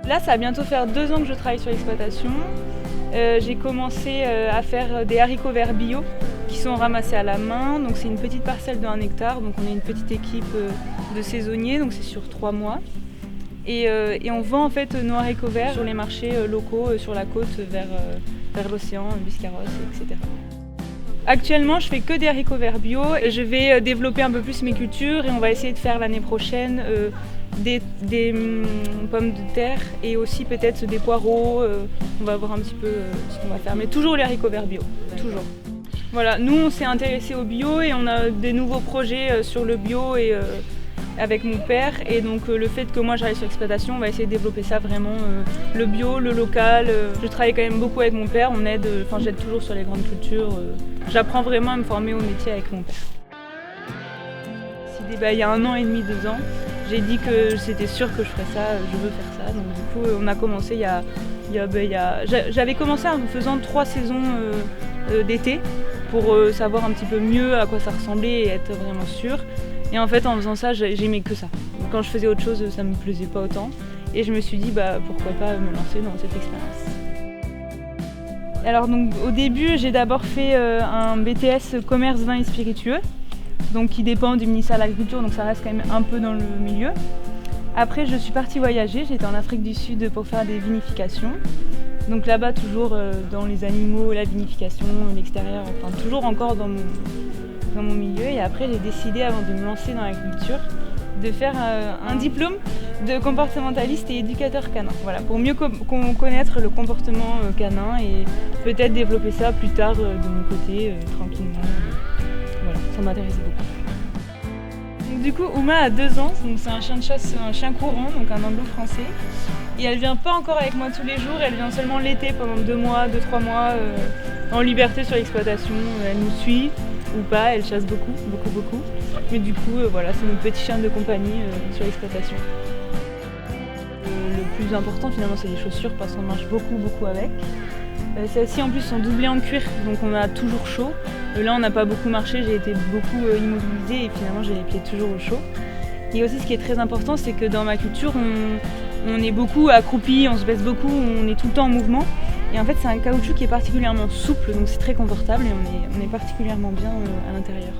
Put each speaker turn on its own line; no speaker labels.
Là, ça va bientôt faire 2 ans que je travaille sur l'exploitation. J'ai commencé à faire des haricots verts bio qui sont ramassés à la main. Donc c'est une petite parcelle de 1 hectare. Donc on est une petite équipe de saisonniers, donc c'est sur 3 mois. Et on vend en fait nos haricots verts sur les marchés locaux, sur la côte vers l'océan, Biscarrosse, etc. Actuellement, je fais que des haricots verts bio et je vais développer un peu plus mes cultures et on va essayer de faire l'année prochaine des pommes de terre et aussi peut-être des poireaux. On va voir un petit peu ce qu'on va faire, mais toujours les haricots verts bio, toujours. Voilà, nous on s'est intéressés au bio et on a des nouveaux projets sur le bio et avec mon père, et donc le fait que moi j'arrive sur l'exploitation, on va essayer de développer ça vraiment, le bio, le local. Je travaille quand même beaucoup avec mon père, j'aide toujours sur les grandes cultures. J'apprends vraiment à me former au métier avec mon père. Il y a 1 an et demi, 2 ans, j'ai dit que c'était sûr que je ferais ça, je veux faire ça. Donc du coup on a commencé j'avais commencé en faisant 3 saisons d'été pour savoir un petit peu mieux à quoi ça ressemblait et être vraiment sûre. Et en fait, en faisant ça, j'aimais que ça. Quand je faisais autre chose, ça me plaisait pas autant. Et je me suis dit, pourquoi pas me lancer dans cette expérience. Alors donc, au début, j'ai d'abord fait un BTS commerce vin et spiritueux, donc qui dépend du ministère de l'Agriculture, donc ça reste quand même un peu dans le milieu. Après, je suis partie voyager. J'étais en Afrique du Sud pour faire des vinifications. Donc là-bas, toujours dans les animaux, la vinification, l'extérieur, enfin toujours encore dans mon milieu. Et après, j'ai décidé, avant de me lancer dans l'agriculture, de faire un diplôme de comportementaliste et éducateur canin. Voilà, pour mieux connaître le comportement canin et peut-être développer ça plus tard de mon côté, tranquillement. Voilà, ça m'intéressait beaucoup. Donc, du coup, Uma a 2 ans, donc c'est un chien de chasse, un chien courant, donc un anglo-français. Et elle vient pas encore avec moi tous les jours, elle vient seulement l'été pendant 2 mois, 2-3 mois, en liberté sur l'exploitation. Elle nous suit ou pas, elle chasse beaucoup. Mais du coup, voilà, c'est notre petit chien de compagnie sur l'exploitation. Le plus important finalement, c'est les chaussures parce qu'on marche beaucoup avec. Celles-ci en plus sont doublées en cuir, donc on a toujours chaud. Là, on n'a pas beaucoup marché, j'ai été beaucoup immobilisée et finalement j'ai les pieds toujours au chaud. Et aussi, ce qui est très important, c'est que dans ma culture, on est beaucoup accroupi, on se baisse beaucoup, on est tout le temps en mouvement. Et en fait, c'est un caoutchouc qui est particulièrement souple, donc c'est très confortable et on est particulièrement bien à l'intérieur.